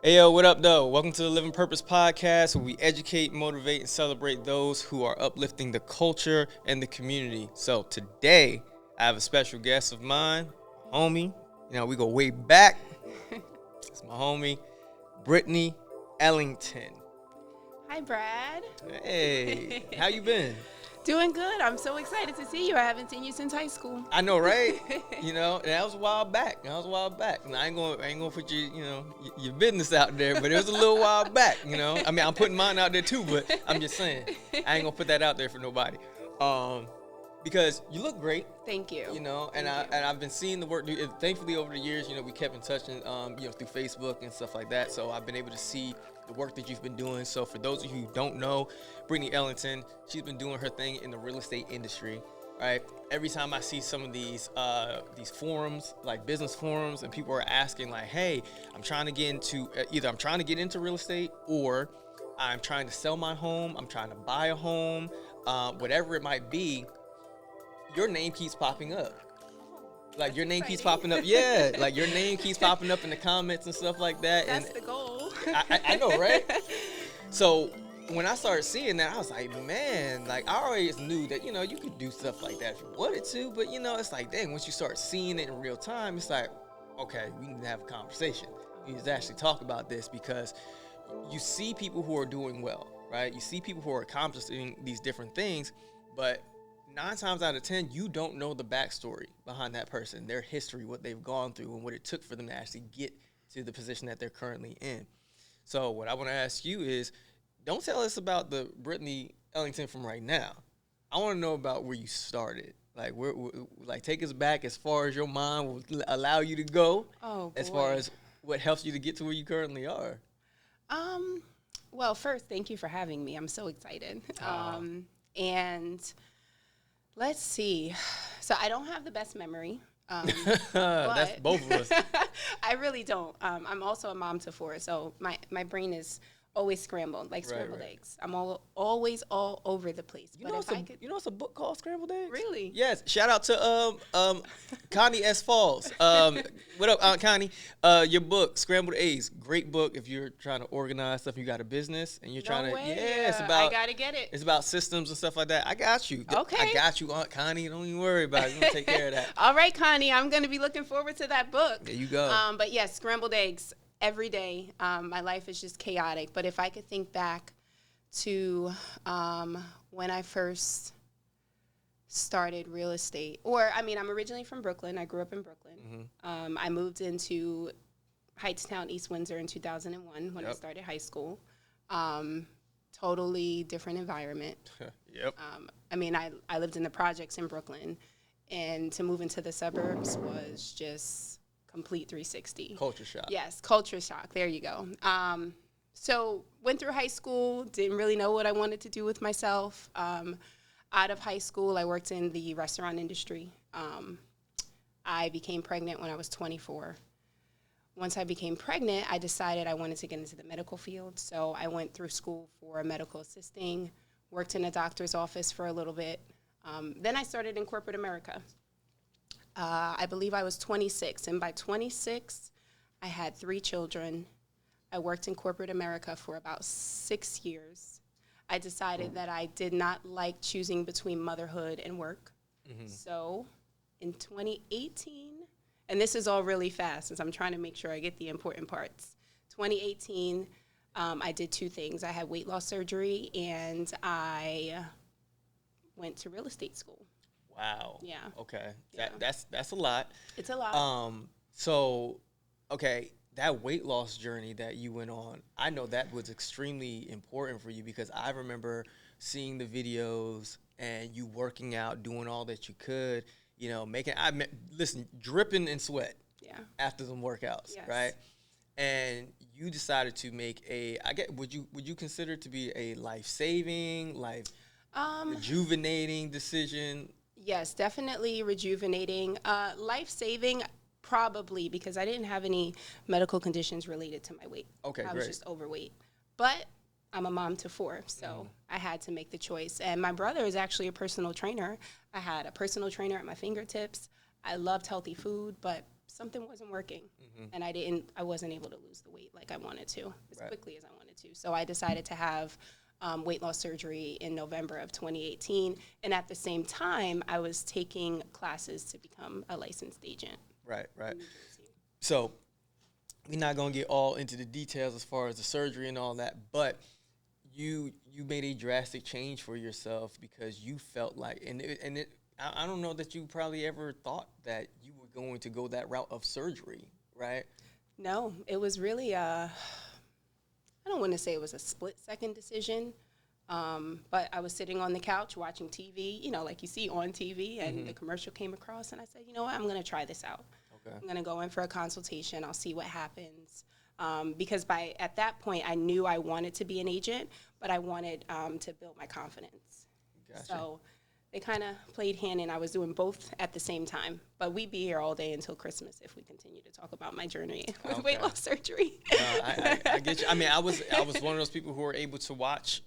Hey yo, what up though? Welcome to the Living Purpose Podcast, where we educate, motivate, and celebrate those who are uplifting the culture and the community. So today, I have a special guest of mine, homie. We go way back. It's my homie, Brittany Ellington. Hi, Brad. Hey, how you been? Doing good. I'm so excited to see you. I haven't seen you since high school. I know, right? And that was a while back. And I ain't gonna put your business out there, but it was a little while back. I'm putting mine out there too, but I'm just saying I ain't gonna put that out there for nobody. Because you look great. Thank you. And I've been seeing the work. Thankfully, over the years, we kept in touch and through Facebook and stuff like that. So I've been able to see the work that you've been doing. So for those of you who don't know, Brittany Ellington, she's been doing her thing in the real estate industry. Right. Every time I see some of these forums, like business forums, and people are asking like, "Hey, I'm trying to get into real estate, or I'm trying to sell my home. I'm trying to buy a home, whatever it might be." Your name keeps popping up. Like your name keeps popping up. Yeah, like your name keeps popping up in the comments and stuff like that. That's the goal. I know, right? So when I started seeing that, I was like, man, like I always knew that, you could do stuff like that if you wanted to, but it's like, dang, once you start seeing it in real time, it's like, okay, we need to have a conversation. We need to actually talk about this, because you see people who are doing well, right? You see people who are accomplishing these different things, but 9 times out of 10, you don't know the backstory behind that person, their history, what they've gone through, and what it took for them to actually get to the position that they're currently in. So what I want to ask you is, don't tell us about the Brittany Ellington from right now. I want to know about where you started. Like, take us back as far as your mind will allow you to go. Oh, boy. As far as what helps you to get to where you currently are. Well, first, thank you for having me. I'm so excited. And let's see. So I don't have the best memory. That's both of us. I really don't. I'm also a mom to 4, so my brain is always scrambled, like scrambled eggs. I'm always all over the place. It's a book called Scrambled Eggs? Really? Yes. Shout out to Connie S. Falls. What up, Aunt Connie? Your book, Scrambled Eggs, great book if you're trying to organize stuff. You got a business and you're trying to. Yeah, it's about. I gotta get it. It's about systems and stuff like that. I got you. Okay. I got you, Aunt Connie. Don't even worry about it. We're gonna take care of that. All right, Connie. I'm gonna be looking forward to that book. There you go. But yes, Scrambled Eggs. Every day, my life is just chaotic. But if I could think back to when I first started real estate, I'm originally from Brooklyn. I grew up in Brooklyn. Mm-hmm. I moved into Heightstown, East Windsor in 2001 when I started high school. Totally different environment. Yep. I lived in the projects in Brooklyn, and to move into the suburbs was just complete 360. Culture shock. Yes, culture shock. There you go. So went through high school, didn't really know what I wanted to do with myself. Out of high school, I worked in the restaurant industry. I became pregnant when I was 24. Once I became pregnant, I decided I wanted to get into the medical field. So I went through school for medical assisting, worked in a doctor's office for a little bit. Then I started in corporate America. I believe I was 26, and by 26, I had 3 children. I worked in corporate America for about 6 years. I decided that I did not like choosing between motherhood and work. Mm-hmm. So in 2018, and this is all really fast, since I'm trying to make sure I get the important parts. 2018, I did 2 things. I had weight loss surgery, and I went to real estate school. Wow. Yeah. Okay. Yeah. That's a lot. It's a lot. So, okay, that weight loss journey that you went on, I know that was extremely important for you, because I remember seeing the videos and you working out, doing all that you could, dripping in sweat. Yeah. After some workouts, yes. Right? And you decided to make would you consider it to be a life-saving, rejuvenating decision? Yes, definitely rejuvenating. Life-saving, probably, because I didn't have any medical conditions related to my weight. Okay, I was just overweight. But I'm a mom to 4, so I had to make the choice. And my brother is actually a personal trainer. I had a personal trainer at my fingertips. I loved healthy food, but something wasn't working, and I wasn't able to lose the weight like I wanted to as quickly as I wanted to. So I decided to have weight loss surgery in November of 2018, and at the same time, I was taking classes to become a licensed agent. Right. So we're not gonna get all into the details as far as the surgery and all that, but you made a drastic change for yourself because you felt like, I don't know that you probably ever thought that you were going to go that route of surgery, right? No, it was really I don't want to say it was a split-second decision, but I was sitting on the couch watching TV, like you see on TV, and the commercial came across, and I said, you know what, I'm going to try this out. Okay. I'm going to go in for a consultation. I'll see what happens. Because at that point, I knew I wanted to be an agent, but I wanted to build my confidence. Gotcha. So they kind of played hand, and I was doing both at the same time. But we'd be here all day until Christmas if we continue to talk about my journey with weight loss surgery. I get you. I mean, I was one of those people who were able to watch,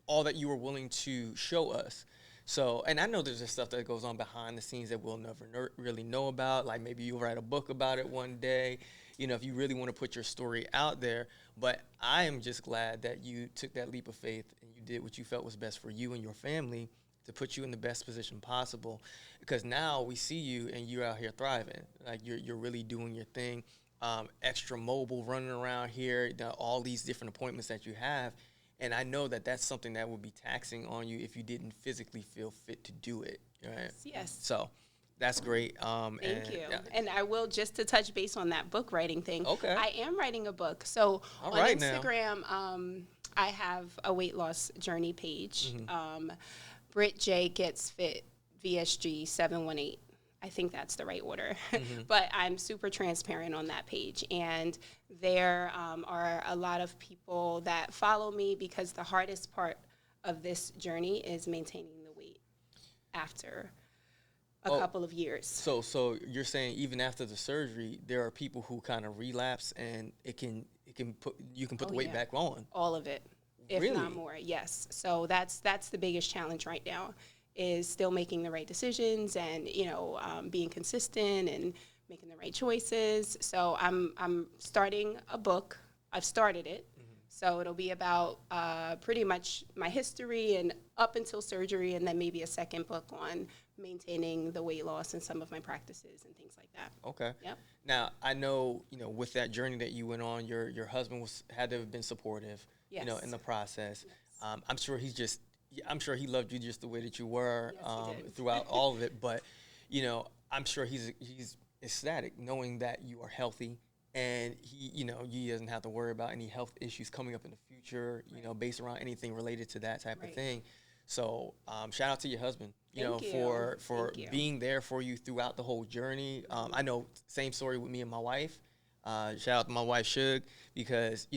all that you were willing to show us. So, and I know there's just stuff that goes on behind the scenes that we'll never really know about. Like maybe you'll write a book about it one day, if you really want to put your story out there. But I am just glad that you took that leap of faith and you did what you felt was best for you and your family to put you in the best position possible. Because now we see you and you're out here thriving. Like you're really doing your thing, extra mobile, running around here, all these different appointments that you have. And I know that that's something that would be taxing on you if you didn't physically feel fit to do it, right? Yes. So that's great. Thank you. And I will, just to touch base on that book writing thing. Okay. I am writing a book. So on Instagram, I have a weight loss journey page. Britt J Gets Fit VSG 718. I think that's the right order. But I'm super transparent on that page. And there are a lot of people that follow me because the hardest part of this journey is maintaining the weight after a couple of years. So you're saying even after the surgery, there are people who kind of relapse and you can put the weight back on. All of it, if not more. Yes. So that's the biggest challenge right now, is still making the right decisions and being consistent and making the right choices. So I'm starting a book. I've started it. So it'll be about pretty much my history and up until surgery, and then maybe a second book on maintaining the weight loss and some of my practices and things like that. Okay. Yep. Now I know with that journey that you went on, your husband had to have been supportive. Yes. In the process. Yes. I'm sure he loved you just the way that you were Yes, throughout all of it. But I'm sure he's ecstatic knowing that you are healthy. And he doesn't have to worry about any health issues coming up in the future, based around anything related to that type of thing. So shout out to your husband, for being there for you throughout the whole journey. I know, same story with me and my wife. Shout out to my wife, Shug, because,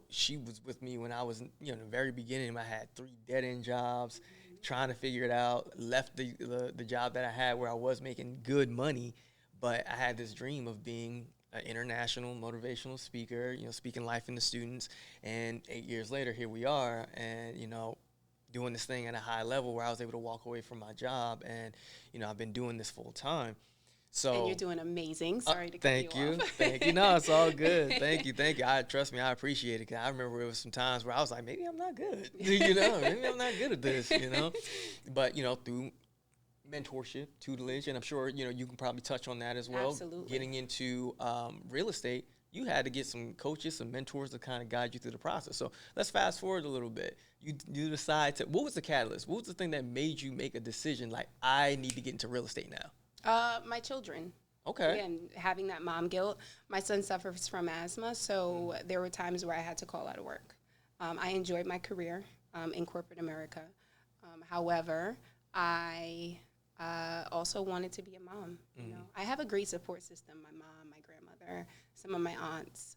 she was with me when I was, in the very beginning. I had 3 dead-end jobs, trying to figure it out, left the job that I had where I was making good money, but I had this dream of being an international motivational speaker, speaking life into students. And 8 years later, here we are, and, doing this thing at a high level where I was able to walk away from my job. And, I've been doing this full time. So, and you're doing amazing. Sorry to cut you off. Thank you. No, it's all good. Thank you. Trust me, I appreciate it. 'Cause I remember there was some times where I was like, maybe I'm not good. Maybe I'm not good at this, But, through mentorship, tutelage, and I'm sure, you can probably touch on that as well. Absolutely. Getting into real estate, you had to get some coaches, some mentors to kind of guide you through the process. So let's fast forward a little bit. You decide what was the catalyst? What was the thing that made you make a decision like, I need to get into real estate now? My children. Okay. Again, having that mom guilt. My son suffers from asthma, so there were times where I had to call out of work. I enjoyed my career in corporate America. However, I also wanted to be a mom. I have a great support system, my mom, my grandmother, some of my aunts,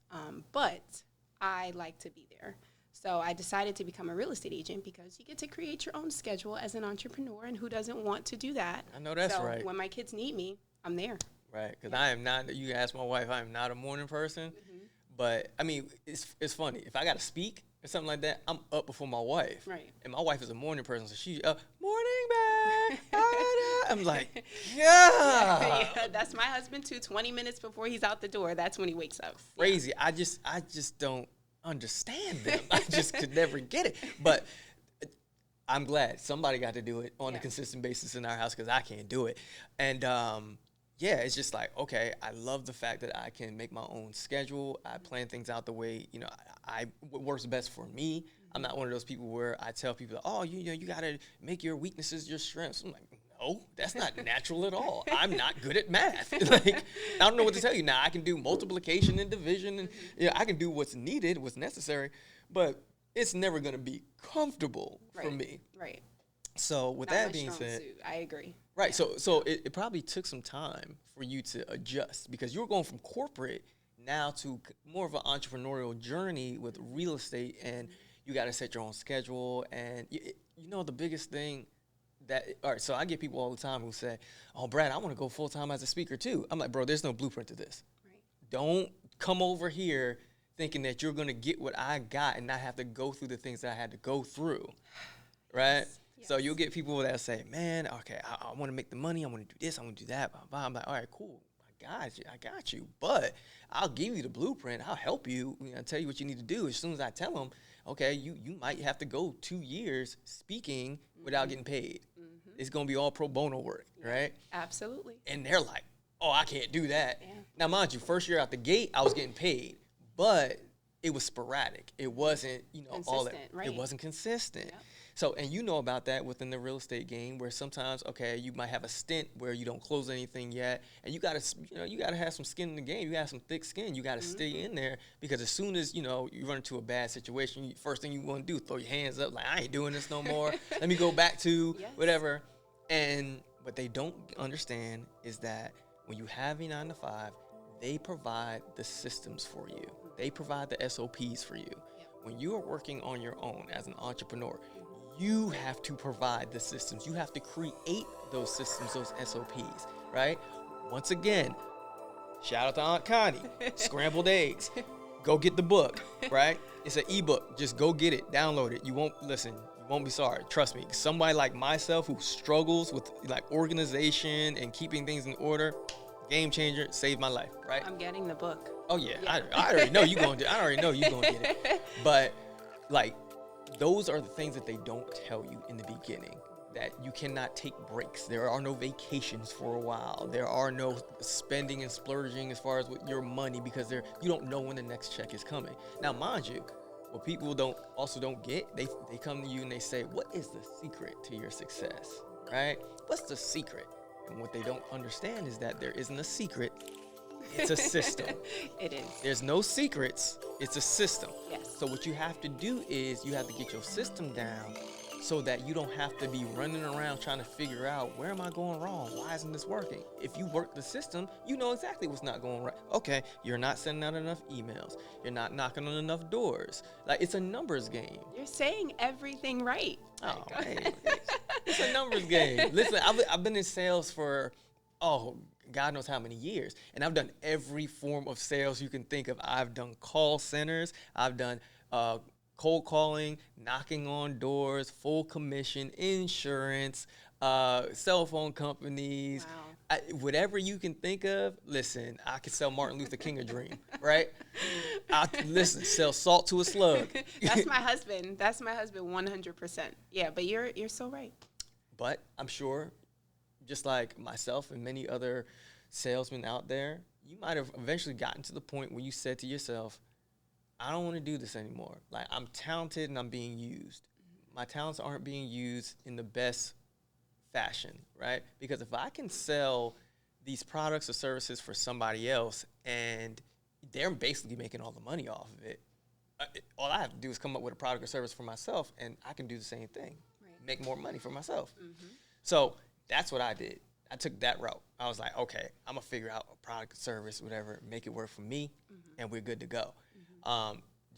but I like to be there. So I decided to become a real estate agent because you get to create your own schedule as an entrepreneur, and who doesn't want to do that? I know that's right. When my kids need me, I'm there. Right, because I am not, you ask my wife, I am not a morning person. But, I mean, it's funny. If I got to speak, or something like that, I'm up before my wife. Right. And my wife is a morning person, so she's up, morning, babe. I'm like, yeah. Yeah, that's my husband too. 20 minutes before he's out the door, that's when he wakes up. Crazy. I just don't understand them. I just could never get it. But I'm glad somebody got to do it on a consistent basis in our house because I can't do it. And yeah, it's just like, okay, I love the fact that I can make my own schedule. I plan things out the way, what works best for me. I'm not one of those people where I tell people, oh, you got to make your weaknesses your strengths. I'm like, no, that's not natural at all. I'm not good at math. Like, I don't know what to tell you. Now, I can do multiplication and division, and I can do what's needed, what's necessary, but it's never going to be comfortable for me. Right. So with Not that my being strong said, suit. I agree. right. So it probably took some time for you to adjust because you were going from corporate now to more of an entrepreneurial journey with real estate, and you got to set your own schedule. And the biggest thing all right, so I get people all the time who say, oh, Brad, I want to go full time as a speaker too. I'm like, bro, there's no blueprint to this. Right. Don't come over here thinking that you're going to get what I got and not have to go through the things that I had to go through. Right? Yes. So you'll get people that say, man, okay, I want to make the money. I want to do this. I want to do that. Blah, blah. I'm like, all right, cool. I got you. But I'll give you the blueprint. I'll help you. I'll tell you what you need to do. As soon as I tell them, okay, you might have to go 2 years speaking without getting paid. Mm-hmm. It's going to be all pro bono work, right? Absolutely. And they're like, oh, I can't do that. Yeah. Now, mind you, first year out the gate, I was getting paid. But it was sporadic. It wasn't, all that. Right. It wasn't consistent. Yep. So, and you know about that within the real estate game, where sometimes, okay, you might have a stint where you don't close anything yet, and you gotta have some skin in the game. You have some thick skin. You gotta stay in there because as soon as you run into a bad situation, first thing you want to do, throw your hands up, like I ain't doing this no more. Let me go back to whatever. And what they don't understand is that when you have a 9 to 5, they provide the systems for you. They provide the SOPs for you. Yep. When you are working on your own as an entrepreneur, you have to provide the systems. You have to create those systems, those SOPs, right? Once again, shout out to Aunt Connie, Scrambled Eggs. Go get the book, right? It's an ebook. Just go get it, download it. You won't be sorry. Trust me. Somebody like myself who struggles with like organization and keeping things in order, game changer, saved my life, right? I'm getting the book. Oh yeah. I already know you're going to get it. But like, those are the things that they don't tell you in the beginning, that you cannot take breaks. There are no vacations for a while. There are no spending and splurging as far as with your money because you don't know when the next check is coming. Now, mind you, what people don't get, they come to you and they say, what is the secret to your success, right? What's the secret? And what they don't understand is that there isn't a secret. It's a system. It is. There's no secrets. It's a system. Yes. So what you have to do is you have to get your system down so that you don't have to be running around trying to figure out, where am I going wrong? Why isn't this working? If you work the system, you know exactly what's not going right. Okay, you're not sending out enough emails. You're not knocking on enough doors. Like, it's a numbers game. You're saying everything right. Oh, man. It's a numbers game. Listen, I've been in sales for, God knows how many years. And I've done every form of sales you can think of. I've done call centers. I've done cold calling, knocking on doors, full commission, insurance, cell phone companies. Wow. Whatever you can think of, listen, I could sell Martin Luther King a dream, right? Sell salt to a slug. That's my husband. 100%. Yeah, but you're so right. But I'm sure, just like myself and many other salesmen out there, you might have eventually gotten to the point where you said to yourself, I don't want to do this anymore. Like, I'm talented and I'm being used. My talents aren't being used in the best fashion, right? Because if I can sell these products or services for somebody else and they're basically making all the money off of it, all I have to do is come up with a product or service for myself and I can do the same thing, make more money for myself. Mm-hmm. So that's what I did. I took that route. I was like, okay, I'm going to figure out a product or service, whatever, make it work for me, and we're good to go.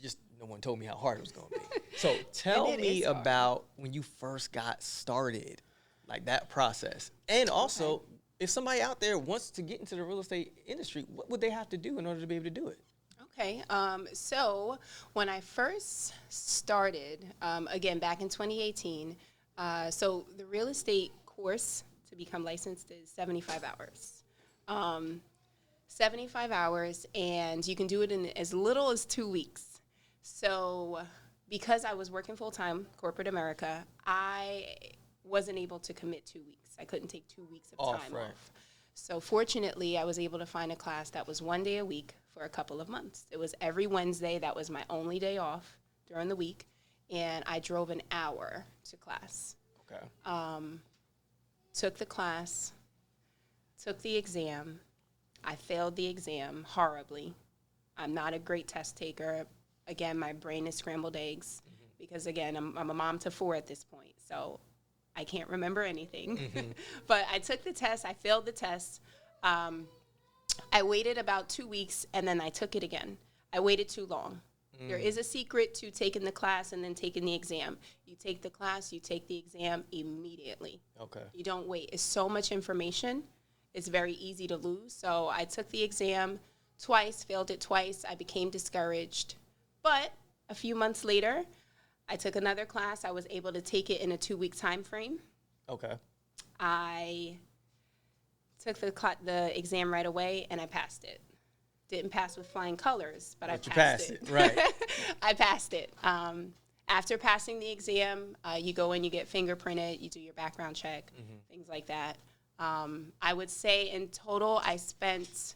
Just no one told me how hard it was going to be. So tell me about when you first got started, like that process. And also, if somebody out there wants to get into the real estate industry, what would they have to do in order to be able to do it? Okay. So when I first started, again, back in 2018, so the real estate course to become licensed is 75 hours. Um, 75 hours, and you can do it in as little as 2 weeks. So because I was working full time, corporate America, I wasn't able to commit 2 weeks. I couldn't take 2 weeks of Off, time right. off. So fortunately, I was able to find a class that was 1 day a week for a couple of months. It was every Wednesday. That was my only day off during the week. And I drove an hour to class. Okay. Took the class, took the exam. I failed the exam horribly. I'm not a great test taker. Again, my brain is scrambled eggs because, again, I'm a mom to four at this point. So I can't remember anything. But I took the test. I failed the test. I waited about 2 weeks, and then I took it again. I waited too long. There is a secret to taking the class and then taking the exam. You take the class, you take the exam immediately. Okay. You don't wait. It's so much information. It's very easy to lose. So I took the exam twice, failed it twice. I became discouraged. But a few months later, I took another class. I was able to take it in a 2-week time frame. Okay. I took the exam right away, and I passed it. Didn't pass with flying colors, but I passed it. Right. I passed it. After passing the exam, you go in, you get fingerprinted, you do your background check, things like that. I would say in total, I spent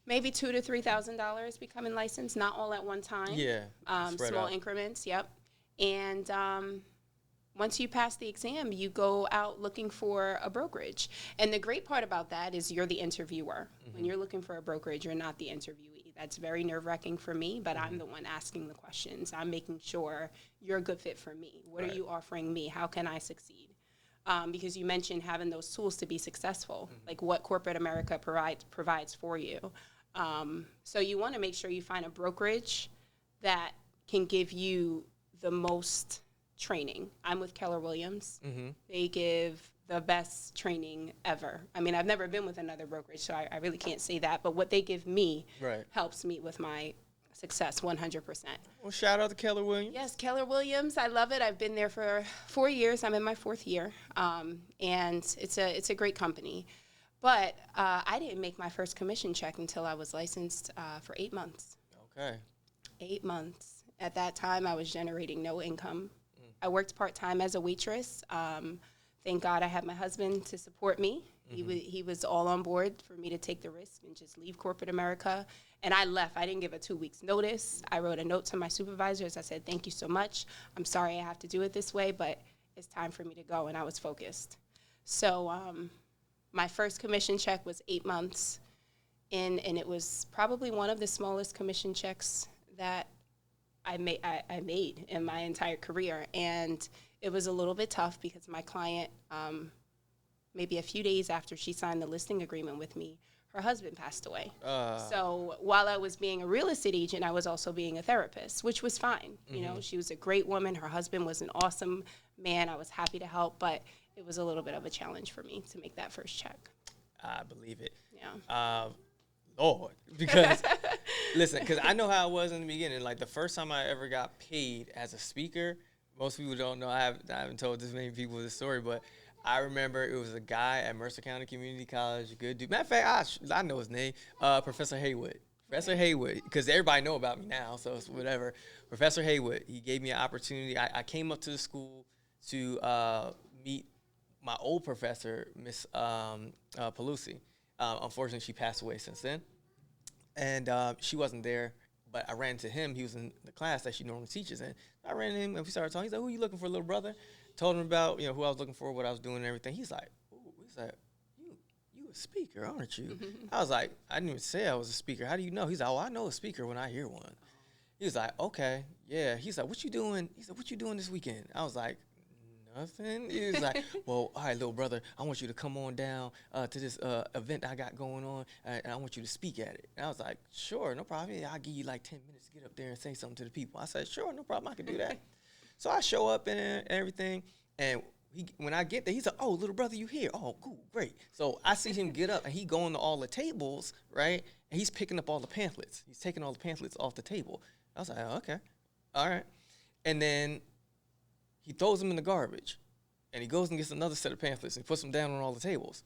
maybe $2,000 to $3,000 becoming licensed, not all at one time. Yeah. Small out. increments, yep. And once you pass the exam, you go out looking for a brokerage. And the great part about that is you're the interviewer. When you're looking for a brokerage, you're not the interviewee. That's very nerve-wracking for me, but I'm the one asking the questions. I'm making sure you're a good fit for me. What are you offering me? How can I succeed? Because you mentioned having those tools to be successful, like what corporate America provides for you. So you want to make sure you find a brokerage that can give you the most training. I'm with Keller Williams. They give the best training ever. I mean, I've never been with another brokerage, so I really can't say that. But what they give me helps me with my success 100%. Well, shout out to Keller Williams. Yes, Keller Williams. I love it. I've been there for 4 years. I'm in my 4th year, and it's a great company. But I didn't make my first commission check until I was licensed for 8 months. Okay. 8 months. At that time, I was generating no income. I worked part-time as a waitress. Thank God I had my husband to support me. He was all on board for me to take the risk and just leave corporate America. And I left. I didn't give a 2 weeks notice. I wrote a note to my supervisors. I said, thank you so much. I'm sorry I have to do it this way, but it's time for me to go. And I was focused. So my first commission check was 8 months in, and it was probably one of the smallest commission checks that I made in my entire career. And it was a little bit tough because my client, maybe a few days after she signed the listing agreement with me, her husband passed away. So while I was being a real estate agent, I was also being a therapist, which was fine. You know, she was a great woman. Her husband was an awesome man. I was happy to help, but it was a little bit of a challenge for me to make that first check. I believe it. Yeah. Lord, because listen, because I know how it was in the beginning. Like the first time I ever got paid as a speaker, most people don't know. I haven't told this many people this story, but I remember it was a guy at Mercer County Community College, a good dude. Matter of fact, I know his name, Professor Haywood. Professor Haywood, because everybody know about me now, so it's whatever. Professor Haywood, he gave me an opportunity. I came up to the school to meet my old professor, Miss Pelusi. Unfortunately, she passed away since then. And she wasn't there, but I ran into him. He was in the class that she normally teaches in. I ran into him, and we started talking. He's like, who are you looking for, little brother? Told him about, who I was looking for, what I was doing and everything. He's like, you a speaker, aren't you? I was like, I didn't even say I was a speaker. How do you know? He's like, oh, I know a speaker when I hear one. He was like, okay, yeah. He's like, what you doing? He said, what you doing this weekend? I was like, nothing. He was like, well, all right, little brother, I want you to come on down to this event I got going on, and I want you to speak at it. And I was like, sure, no problem. Yeah, I'll give you like 10 minutes to get up there and say something to the people. I said, sure, no problem, I can do that. So I show up and everything, and when I get there, he's like, "Oh, little brother, you here? Oh, cool, great." So I see him get up, and he going to all the tables, right? And he's picking up all the pamphlets. He's taking all the pamphlets off the table. I was like, oh, "Okay, all right." And then he throws them in the garbage, and he goes and gets another set of pamphlets and puts them down on all the tables.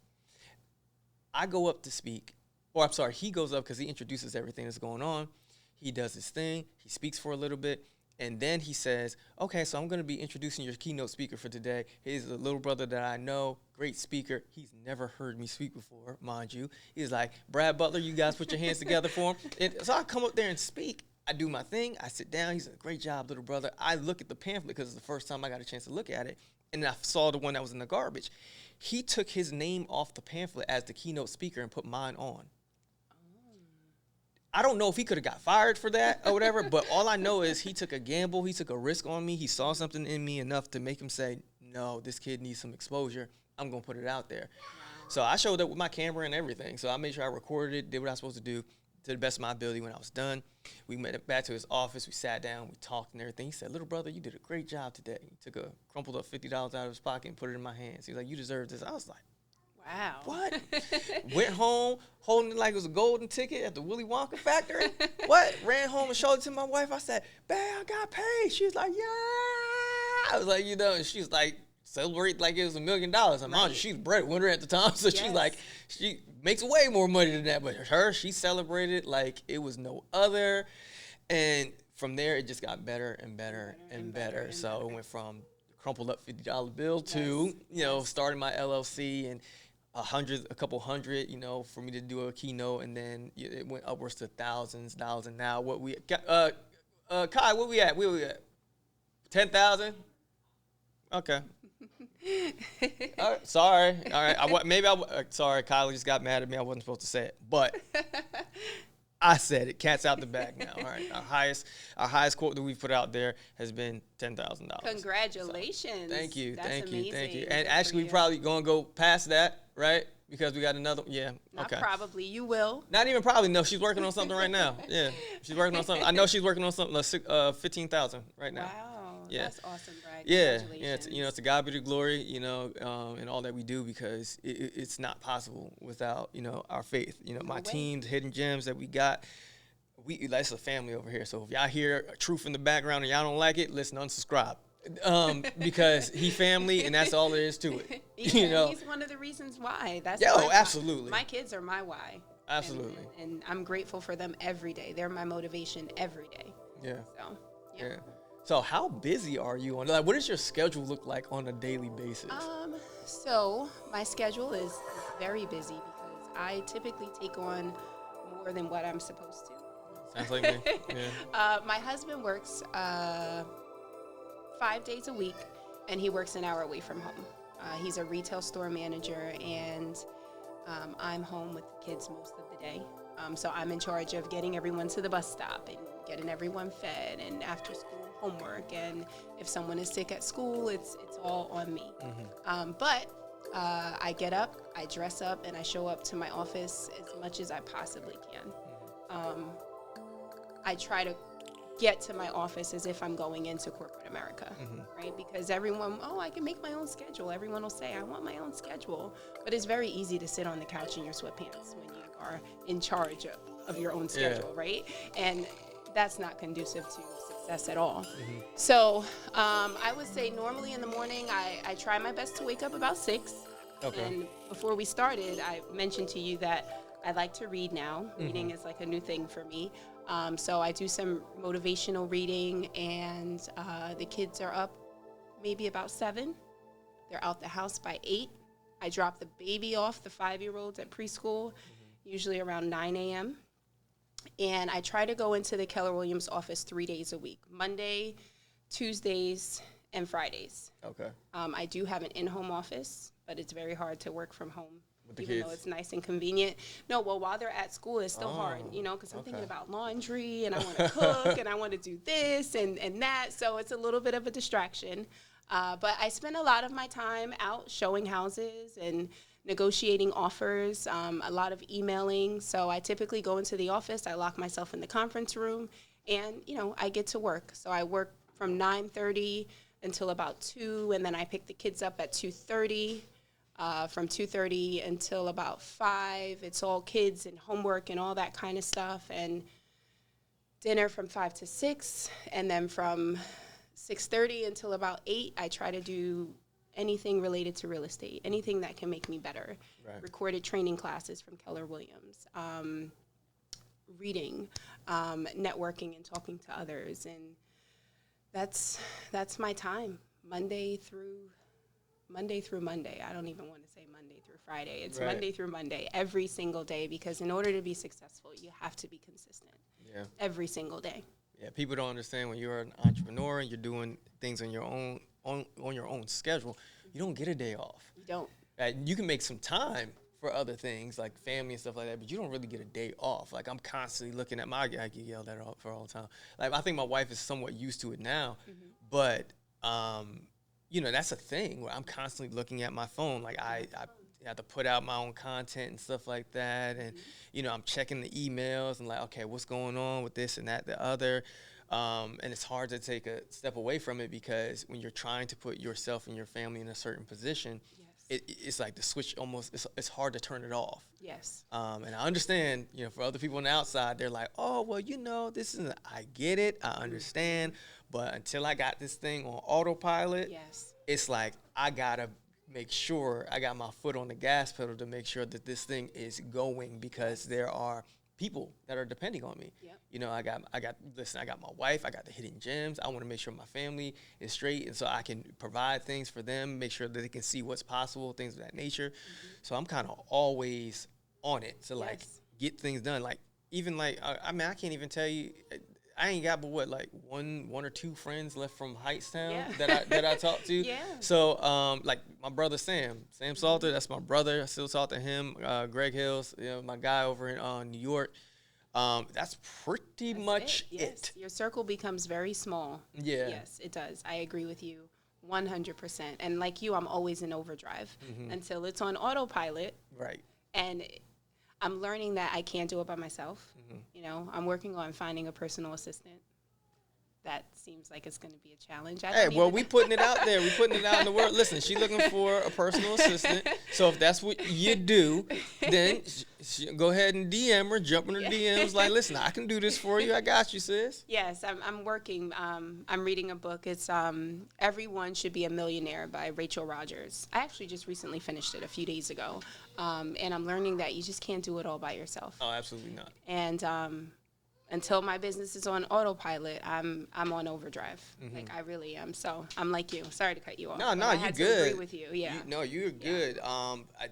I go up to speak, or I'm sorry, he goes up because he introduces everything that's going on. He does his thing. He speaks for a little bit. And then he says, "Okay, so I'm going to be introducing your keynote speaker for today. He's a little brother that I know, great speaker. He's never heard me speak before, mind you." He's like, "Brad Butler, you guys put your hands together for him." And so I come up there and speak. I do my thing. I sit down. He's like, "Great job, little brother." I look at the pamphlet because it's the first time I got a chance to look at it. And I saw the one that was in the garbage. He took his name off the pamphlet as the keynote speaker and put mine on. I don't know if he could have got fired for that or whatever, but all I know is he took a gamble. He took a risk on me. He saw something in me enough to make him say, "No, this kid needs some exposure. I'm going to put it out there." Wow. So I showed up with my camera and everything. So I made sure I recorded it, did what I was supposed to do to the best of my ability. When I was done, we went back to his office. We sat down. We talked and everything. He said, "Little brother, you did a great job today." He took a crumpled up $50 out of his pocket and put it in my hands. He was like, "You deserve this." I was like, wow. What? Went home holding it like it was a golden ticket at the Willy Wonka factory. What? Ran home and showed it to my wife. I said, "Babe, I got paid." She was like, "Yeah." I was like, and she was like, celebrate like it was $1 million. I'm right. She's breadwinner at the time, so yes. She's like, she makes way more money than that. But she celebrated like it was no other. And from there, it just got better and better and better. So it went from crumpled up $50 bill to, starting my LLC and a couple hundred, for me to do a keynote, and then it went upwards to thousands, dollars. And now what we Kai, what we at? Where we at? 10,000? Okay. All right, sorry. All right. Sorry, Kylie just got mad at me. I wasn't supposed to say it, but I said it. Cat's out the bag now. All right. Our highest quote that we've put out there has been $10,000. Congratulations. So, thank you. That's thank amazing. you. Thank you. And actually, we probably going to go past that, right? Because we got another. Yeah. Not okay. Probably. You will. Not even probably. No, she's working on something right now. Yeah. She's working on something. I know she's working on something. 15,000 right now. Wow. Yeah. That's awesome, Brad. Yeah. It's to God be the glory, and all that we do, because it's not possible without, our faith. My team, the hidden gems that we got. That's a family over here. So if y'all hear truth in the background and y'all don't like it, listen, unsubscribe. Because he family, and that's all there is to it. He's one of the reasons why. That's absolutely. My kids are my why. Absolutely. And I'm grateful for them every day. They're my motivation every day. Yeah. So, yeah. So how busy are you what does your schedule look like on a daily basis? So my schedule is very busy because I typically take on more than what I'm supposed to. Sounds like me. Yeah. My husband works 5 days a week, and he works an hour away from home. He's a retail store manager, and I'm home with the kids most of the day. So I'm in charge of getting everyone to the bus stop and getting everyone fed and after school homework. And if someone is sick at school, it's all on me. Mm-hmm. But I get up, I dress up, and I show up to my office as much as I possibly can. I try to get to my office as if I'm going into corporate America, right? Because everyone, I can make my own schedule. Everyone will say, I want my own schedule. But it's very easy to sit on the couch in your sweatpants when you are in charge of your own schedule, right? And that's not conducive to success at all. So I would say normally in the morning, I try my best to wake up about 6. Okay. And before we started, I mentioned to you that I like to read now. Reading is like a new thing for me. So I do some motivational reading, and the kids are up maybe about 7. They're out the house by 8. I drop the baby off, the 5-year-olds at preschool, usually around 9 a.m. And I try to go into the Keller Williams office 3 days a week, Monday, Tuesdays, and Fridays. Okay. I do have an in-home office, but it's very hard to work from home. Even kids. Though it's nice and convenient. No, well, while they're at school, it's still hard, because I'm thinking about laundry, and I want to cook, and I want to do this and that. So it's a little bit of a distraction. But I spend a lot of my time out showing houses and negotiating offers, a lot of emailing. So I typically go into the office, I lock myself in the conference room, and, I get to work. So I work from 9:30 until about 2, and then I pick the kids up at 2:30. From 2:30 until about 5, it's all kids and homework and all that kind of stuff, and dinner from 5 to 6, and then from 6:30 until about 8, I try to do anything related to real estate, anything that can make me better. Right. Recorded training classes from Keller Williams, reading, networking and talking to others, and that's my time, Monday through Monday. I don't even want to say Monday through Friday. It's right. Monday through Monday, every single day, because in order to be successful, you have to be consistent. Yeah. Every single day. Yeah, people don't understand when you're an entrepreneur and you're doing things on your own schedule, you don't get a day off. You don't. You can make some time for other things like family and stuff like that, but you don't really get a day off. Like I'm constantly looking at I get yelled at for all the time. Like I think my wife is somewhat used to it now, but that's a thing where I'm constantly looking at my phone. Like I have to put out my own content and stuff like that. And, I'm checking the emails and like, okay, what's going on with this and that, the other. And it's hard to take a step away from it because when you're trying to put yourself and your family in a certain position, it's like the switch almost, it's hard to turn it off. Yes. And I understand, for other people on the outside, they're like, oh, well, I get it. I understand. But until I got this thing on autopilot, it's like I got to make sure I got my foot on the gas pedal to make sure that this thing is going because there are people that are depending on me. Yep. I got my wife, I got the hidden gems. I want to make sure my family is straight and so I can provide things for them, make sure that they can see what's possible, things of that nature. So I'm kind of always on it to like get things done. Like even like, I can't even tell you, I ain't got but one or two friends left from Heightstown that I talk to. Yeah. So like my brother Sam Salter, that's my brother. I still talk to him. Greg Hills, my guy over in New York. That's pretty much it. Your circle becomes very small. Yeah. Yes, it does. I agree with you 100%. And like you, I'm always in overdrive until it's on autopilot. Right. And I'm learning that I can't do it by myself. I'm working on finding a personal assistant. That seems like it's going to be a challenge. We putting it out there. We putting it out in the world. Listen, she's looking for a personal assistant. So if that's what you do, then go ahead and DM her, jump in her DMs. Like, listen, I can do this for you. I got you, sis. Yes, I'm working. I'm reading a book. It's Everyone Should Be a Millionaire by Rachel Rogers. I actually just recently finished it a few days ago. And I'm learning that you just can't do it all by yourself. Oh, absolutely not. And until my business is on autopilot, I'm on overdrive. Like I really am. So I'm like you. Sorry to cut you off. No, I you're had good. to agree with you. Yeah. You're good.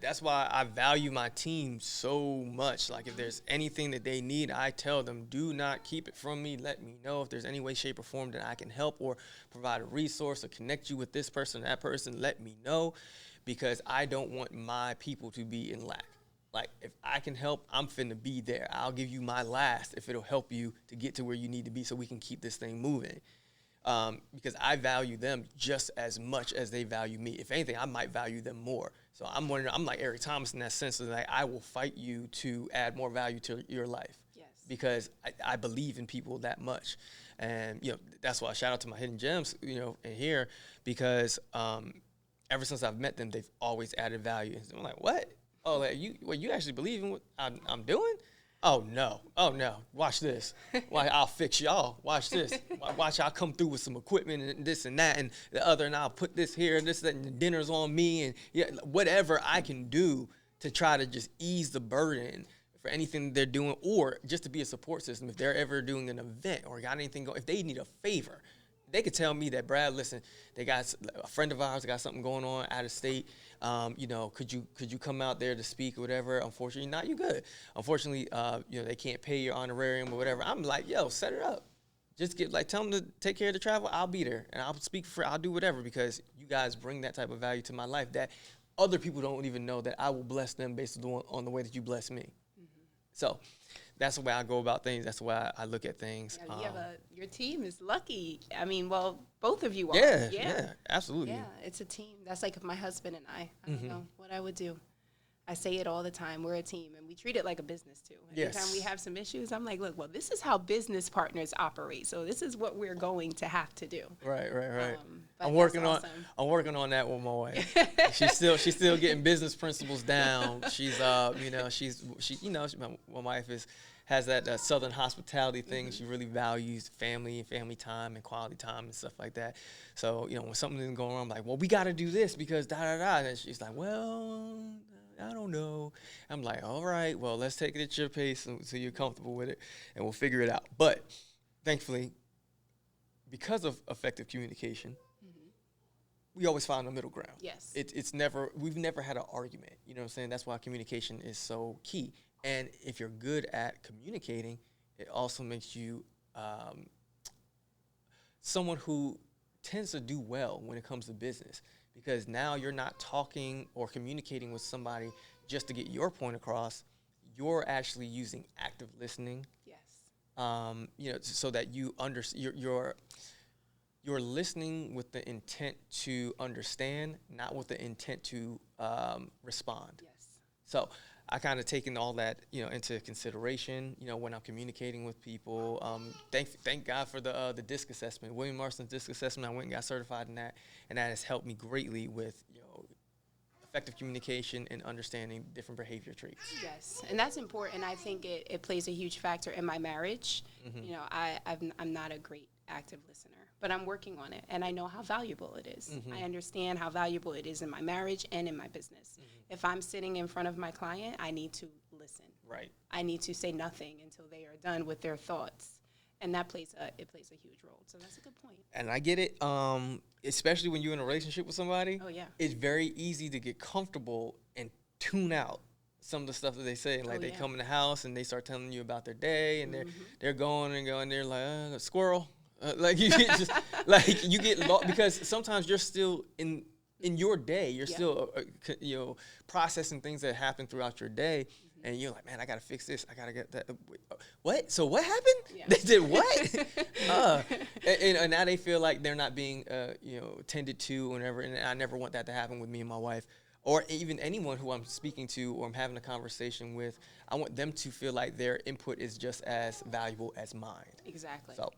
That's why I value my team so much. Like if there's anything that they need, I tell them, do not keep it from me. Let me know if there's any way, shape, or form that I can help or provide a resource or connect you with this person, that person. Let me know because I don't want my people to be in lack. Like, if I can help, I'm finna be there. I'll give you my last if it'll help you to get to where you need to be so we can keep this thing moving. Because I value them just as much as they value me. If anything, I might value them more. So I'm like Eric Thomas in that sense. Like, I will fight you to add more value to your life. Yes. Because I believe in people that much. And, that's why I shout out to my hidden gems, in here. Because ever since I've met them, they've always added value. And I'm like, what? Oh, like you actually believe in what I'm doing? Oh no! Watch this. I'll fix y'all. Watch this. Watch I'll come through with some equipment and this and that and the other, and I'll put this here and this and the dinner's on me and whatever I can do to try to just ease the burden for anything they're doing or just to be a support system if they're ever doing an event or got anything going. If they need a favor, they could tell me that, Brad, listen, they got a friend of ours got something going on out of state. Could you come out there to speak or whatever? Unfortunately, not you good. Unfortunately, they can't pay your honorarium or whatever. I'm like, set it up. Just tell them to take care of the travel. I'll be there and I'll speak I'll do whatever because you guys bring that type of value to my life that other people don't even know that I will bless them based on the way that you bless me. So that's the way I go about things. That's the way I look at things. Your team is lucky. I mean, well, both of you are. Yeah, absolutely. Yeah, it's a team. That's like my husband and I don't know what I would do. I say it all the time. We're a team, and we treat it like a business, too. Yes. Anytime we have some issues, I'm like, look, well, this is how business partners operate. So this is what we're going to have to do. Right. But I'm that's working awesome. on that with my wife. she's still getting business principles down. She's my wife has that Southern hospitality thing. She really values family time and quality time and stuff like that. So, when something isn't going wrong, I'm like, well, we got to do this because da-da-da. And she's like, well, I don't know. I'm like, all right, well, let's take it at your pace so you're comfortable with it, and we'll figure it out. But thankfully, because of effective communication, we always find a middle ground. Yes. We've never had an argument. You know what I'm saying? That's why communication is so key. And if you're good at communicating, it also makes you someone who tends to do well when it comes to business, because now you're not talking or communicating with somebody just to get your point across. You're actually using active listening. Yes. So that you're listening with the intent to understand, not with the intent to respond. Yes. So I kind of taken all that, into consideration, when I'm communicating with people. Thank God for the DISC assessment, William Marston's DISC assessment. I went and got certified in that, and that has helped me greatly with, effective communication and understanding different behavior traits. Yes, and that's important. I think it plays a huge factor in my marriage. Mm-hmm. I'm not a great active listener, but I'm working on it, and I know how valuable it is. Mm-hmm. I understand how valuable it is in my marriage and in my business. Mm-hmm. If I'm sitting in front of my client, I need to listen. Right. I need to say nothing until they are done with their thoughts. And that plays a huge role. So that's a good point. And I get it, especially when you're in a relationship with somebody. Oh, yeah. It's very easy to get comfortable and tune out some of the stuff that they say. Like they come in the house and they start telling you about their day, and they're going and going. They're like, squirrel. Like you get you get lost, because sometimes you're still in your day. You're still processing things that happen throughout your day. And you're like, man, I gotta fix this. I gotta get that. What? So what happened? Yeah. They did what? And now they feel like they're not being, tended to, or whatever. And I never want that to happen with me and my wife, or even anyone who I'm speaking to or I'm having a conversation with. I want them to feel like their input is just as valuable as mine. Exactly. So,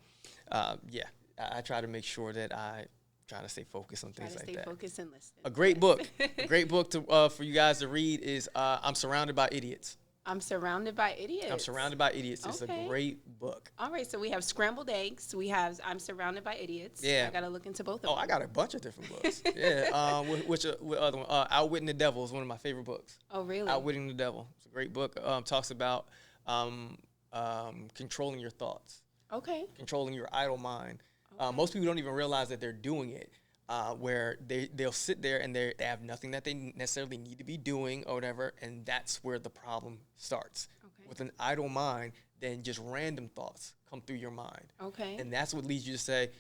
I try to make sure that I trying to stay focused on things like that. Stay focused and listen. A great book to for you guys to read is I'm Surrounded by Idiots. I'm Surrounded by Idiots. I'm Surrounded by Idiots. It's a great book. All right, so we have Scrambled Eggs. We have I'm Surrounded by Idiots. Yeah. I got to look into both of them. Oh, I got a bunch of different books. Yeah. Which other one? Outwitting the Devil is one of my favorite books. Oh, really? Outwitting the Devil. It's a great book. Talks about controlling your thoughts. Okay. Controlling your idle mind. Okay. Most people don't even realize that they're doing it. Where they'll sit there and they have nothing that they necessarily need to be doing or whatever, and that's where the problem starts. Okay. With an idle mind, then just random thoughts come through your mind. Okay. And that's what leads you to say,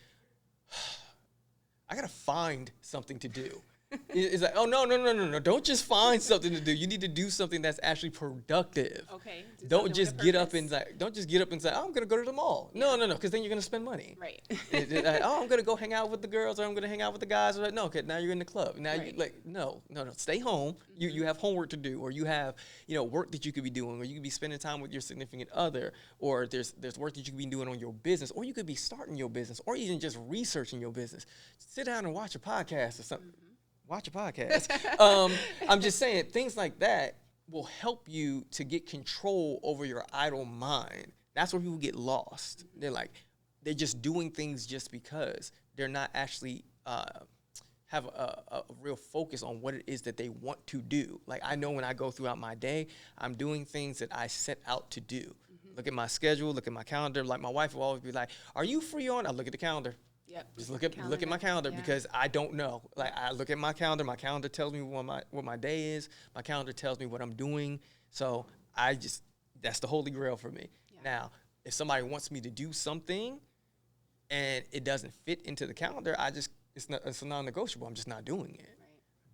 I gotta find something to do. It's like, oh, no. Don't just find something to do. You need to do something that's actually productive. Okay. Don't just get up and say, oh, I'm going to go to the mall. Yeah. No, because then you're going to spend money. Right. Like, oh, I'm going to go hang out with the girls, or I'm going to hang out with the guys. Or, no, okay, now you're in the club. Now, no, stay home. Mm-hmm. You have homework to do, or you have, work that you could be doing, or you could be spending time with your significant other, or there's work that you could be doing on your business, or you could be starting your business, or even just researching your business. Sit down and watch a podcast or something. Mm-hmm. Watch a podcast. I'm just saying, things like that will help you to get control over your idle mind. That's where people get lost. They're just doing things just because. They're not actually have a real focus on what it is that they want to do. Like, I know when I go throughout my day, I'm doing things that I set out to do. Mm-hmm. Look at my schedule, look at my calendar. Like, my wife will always be like, are you free on? I look at the calendar. Yep. Just look at my calendar, because I don't know. Like, I look at my calendar. My calendar tells me what my day is. My calendar tells me what I'm doing. So that's the holy grail for me. Yeah. Now, if somebody wants me to do something and it doesn't fit into the calendar, it's a non-negotiable. I'm just not doing it. Right.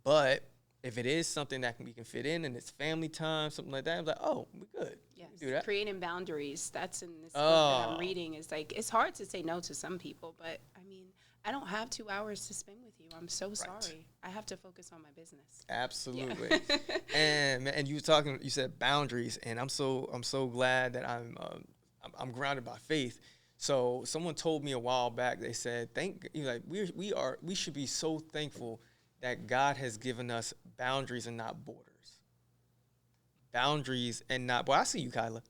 But if it is something that we can fit in and it's family time, something like that, I'm like, oh, we're good. Yes. We do that. Creating boundaries. That's in this book that I'm reading. It's like, it's hard to say no to some people, but I mean, I don't have 2 hours to spend with you. I'm so Right. sorry. I have to focus on my business. Absolutely. Yeah. And you said boundaries, and I'm so glad that I'm grounded by faith. So someone told me a while back, they said, we should be so thankful that God has given us boundaries and not borders. Boundaries and not, boy, I see you, Kyla.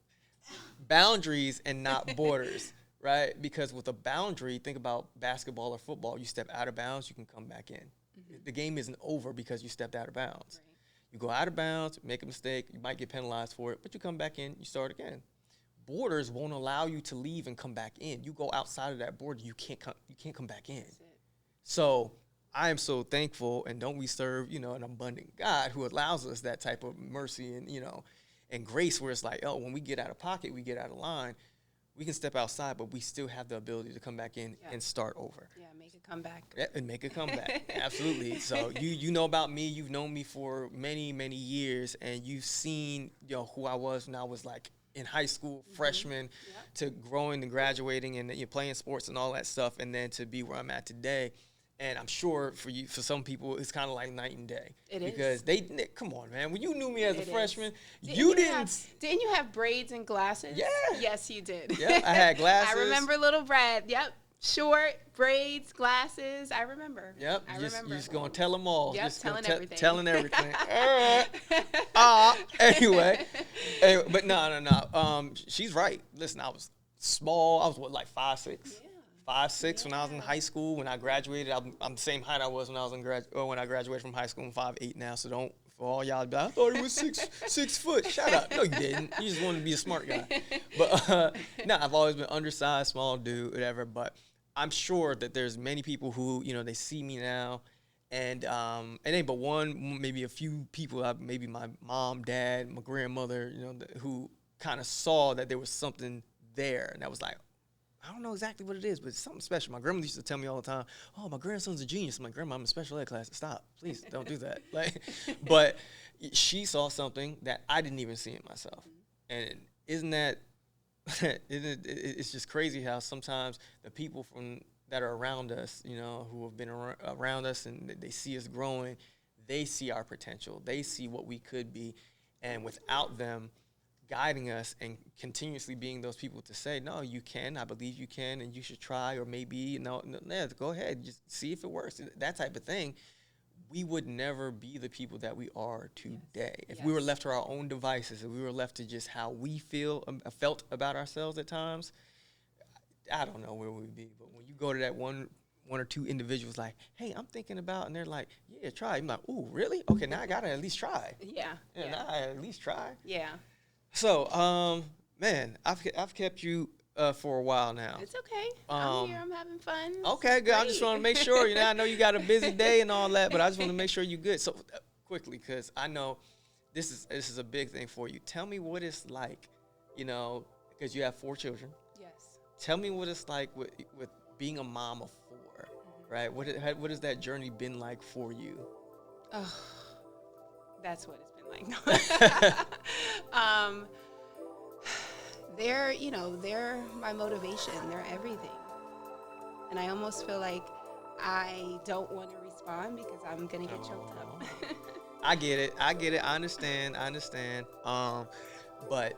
Boundaries and not borders, right? Because with a boundary, think about basketball or football. You step out of bounds, you can come back in. The game isn't over because you stepped out of bounds. Right. You go out of bounds, make a mistake, you might get penalized for it, but you come back in, you start again. Borders won't allow you to leave and come back in. You go outside of that border, you can't come back in. That's it. So I am so thankful, and don't we serve, an abundant God who allows us that type of mercy and grace, where it's like, oh, when we get out of pocket, we get out of line, we can step outside, but we still have the ability to come back in and start over. Yeah, make a comeback. Yeah, and make a comeback. Absolutely. So you know about me. You've known me for many, many years, and you've seen who I was when I was like in high school, freshman, to growing and graduating and playing sports and all that stuff, and then to be where I'm at today. And I'm sure for some people, it's kind of like night and day. It is. Because come on, man. When you knew me as a freshman, Didn't you have braids and glasses? Yeah. Yes, you did. Yeah, I had glasses. I remember little Brad. Yep. Short, braids, glasses. I remember. Yep. You're just going to tell them all. Yep, just telling everything. Telling everything. Anyway. But no. She's right. Listen, I was small. I was, like 5'6"? Yeah. 5'6" when I was in high school. When I graduated, I'm the same height I was when I was when I graduated from high school. I'm 5'8" now, so don't, for all y'all, I thought he was 6 foot. Shut up. No, you didn't. You just wanted to be a smart guy. But I've always been undersized, small dude, whatever. But I'm sure that there's many people who, they see me now, and it ain't but one, maybe a few people, maybe my mom, dad, my grandmother, who kind of saw that there was something there, and that was like, I don't know exactly what it is, but it's something special. My grandmother used to tell me all the time, "Oh, my grandson's a genius." I'm like, "Grandma, I'm in special ed class. Stop, please, don't do that." But she saw something that I didn't even see in myself, and isn't that? It's just crazy how sometimes the people that are around us, who have been around us, and they see us growing, they see our potential, they see what we could be, and without them guiding us and continuously being those people to say, no, you can, I believe you can, and you should try, or maybe, go ahead, just see if it works, that type of thing, we would never be the people that we are today. If we were left to our own devices, if we were left to just how we felt about ourselves at times, I don't know where we'd be. But when you go to that one or two individuals like, hey, I'm thinking about, and they're like, yeah, try. I'm like, ooh, really? Okay, now I got to at least try. Yeah. Now I at least try. Yeah. So, man, I've kept you for a while now. It's okay. I'm here. I'm having fun. Okay, good. I just want to make sure. I know you got a busy day and all that, but I just want to make sure you're good. So, quickly, because I know this is a big thing for you. Tell me what it's like, because you have 4 children. Yes. Tell me what it's like with being a mom of 4, right? What has that journey been like for you? Oh, that's what it's been like. They're my motivation. They're everything. And I almost feel like I don't want to respond because I'm going to get choked up. I get it. I understand. But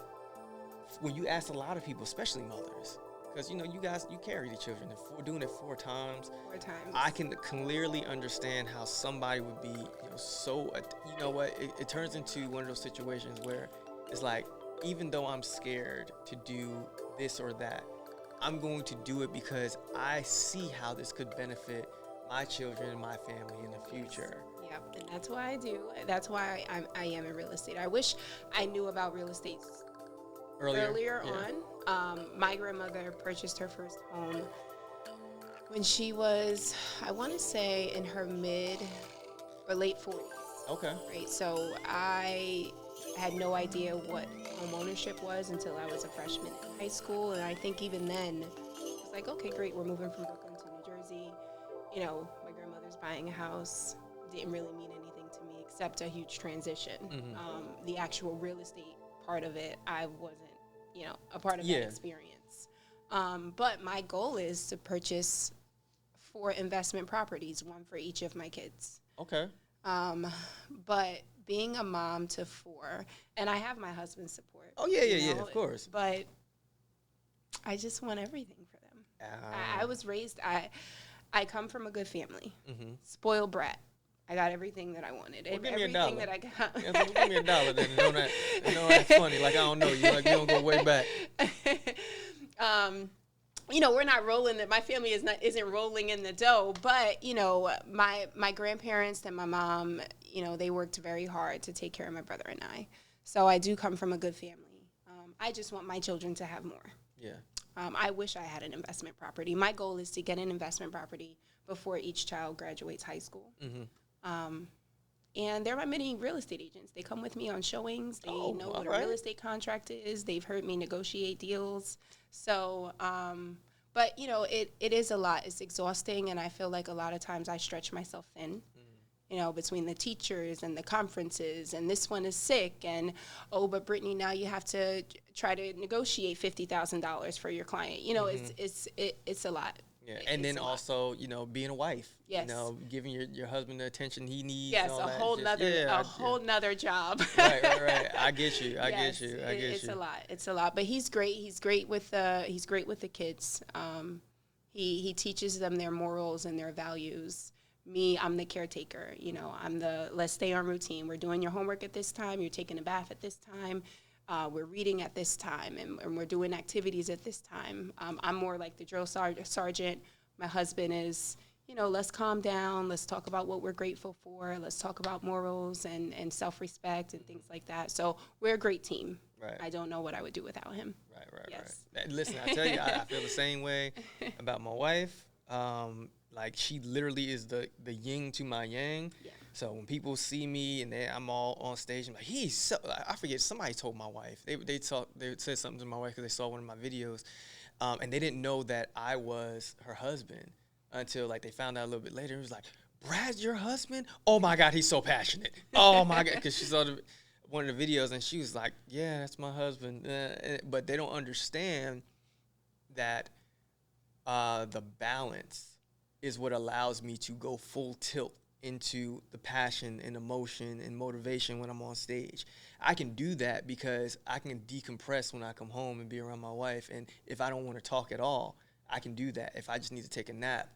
when you ask a lot of people, especially mothers, because, you carry the children, doing it 4 times. 4 times. I can clearly understand how somebody would be, so, it turns into one of those situations where it's like, even though I'm scared to do this or that, I'm going to do it because I see how this could benefit my children and my family in the future. Yep, and that's why I do. That's why I am in real estate. I wish I knew about real estate earlier on. My grandmother purchased her first home when she was, I want to say, in her mid or late 40s. Okay. Right, so I had no idea what home ownership was until I was a freshman in high school, and I think even then, it was like, okay, great, we're moving from Brooklyn to New Jersey. My grandmother's buying a house. Didn't really mean anything to me except a huge transition. Mm-hmm. The actual real estate part of it, I wasn't, a part of that experience. But my goal is to purchase 4 investment properties, 1 for each of my kids. Okay. But being a mom to 4, and I have my husband's support. Oh, yeah, of course. But I just want everything for them. I was raised, I come from a good family, spoiled brat. I got everything that I wanted. Well, give me everything $1. that I got. Yeah, so give me $1 then. Don't act funny like I don't know you. Like you don't go way back. We're not rolling. My family isn't rolling in the dough. But my grandparents and my mom, they worked very hard to take care of my brother and I. So I do come from a good family. I just want my children to have more. Yeah. I wish I had an investment property. My goal is to get an investment property before each child graduates high school. And there are many real estate agents. They come with me on showings. They know what a real estate contract is. They've heard me negotiate deals. So, but, it is a lot. It's exhausting, and I feel like a lot of times I stretch myself thin. Between the teachers and the conferences, and this one is sick, and, but Brittany, now you have to try to negotiate $50,000 for your client. It's a lot. Yeah, and then also, being a wife. Yes. Giving your husband the attention he needs. Yes, and all a that. whole nother job. Right. I get you. It's a lot. It's a lot, but he's great. He's great with the kids. He teaches them their morals and their values. Me, I'm the caretaker. I'm let's stay on routine. We're doing your homework at this time. You're taking a bath at this time. We're reading at this time, and we're doing activities at this time. I'm more like the drill sergeant. My husband is, let's calm down. Let's talk about what we're grateful for. Let's talk about morals and self-respect and things like that. So we're a great team. Right. I don't know what I would do without him. Right. Listen, I tell you, I feel the same way about my wife. Like, she literally is the yin to my yang. Yeah. So when people see me and I'm all on stage, I'm like, I forget, somebody told my wife. They said something to my wife because they saw one of my videos. And they didn't know that I was her husband until, like, they found out a little bit later. It was like, Brad's your husband? Oh, my God, he's so passionate. Oh, my God, because she saw one of the videos, and she was like, yeah, that's my husband. But they don't understand that the balance is what allows me to go full tilt into the passion and emotion and motivation when I'm on stage. I can do that because I can decompress when I come home and be around my wife. And if I don't want to talk at all, I can do that. If I just need to take a nap,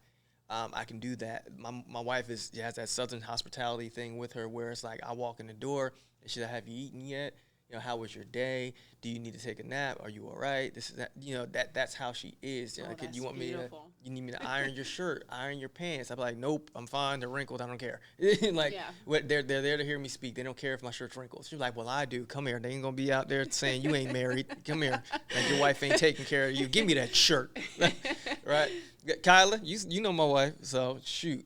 I can do that. My wife has that Southern hospitality thing with her where it's like I walk in the door and she's like, have you eaten yet? How was your day? Do you need to take a nap? Are you all right? This is that. That's how she is. That's you want beautiful. You need me to iron your shirt, iron your pants? I'm like, nope, I'm fine. They're wrinkled. I don't care. They're there to hear me speak. They don't care if my shirt's wrinkled. She's like, well, I do. Come here. They ain't gonna be out there saying you ain't married. Come here. Like your wife ain't taking care of you. Give me that shirt, right? Kyla, you know my wife, so shoot.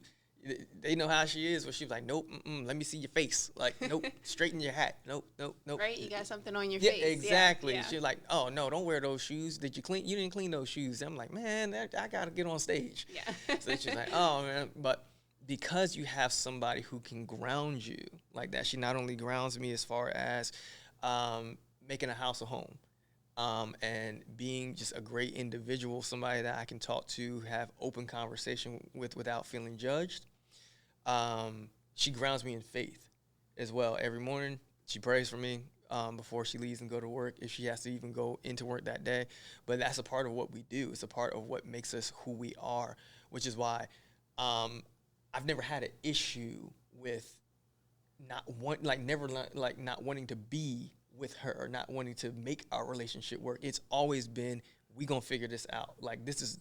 They know how she is. Where she was like, nope, let me see your face. Like, nope, straighten your hat. Nope. Right, you got something on your face. Exactly. Yeah. She's like, oh no, don't wear those shoes. Did you clean? You didn't clean those shoes. I'm like, man, I gotta get on stage. Yeah. So she's like, oh man, but because you have somebody who can ground you like that, she not only grounds me as far as making a house a home. And being just a great individual, somebody that I can talk to, have open conversation with without feeling judged. She grounds me in faith as well. Every morning, she prays for me before she leaves and go to work, if she has to even go into work that day. But that's a part of what we do. It's a part of what makes us who we are, which is why I've never had an issue with not wanting to be with her, or not wanting to make our relationship work. It's always been, we gonna figure this out. Like, this is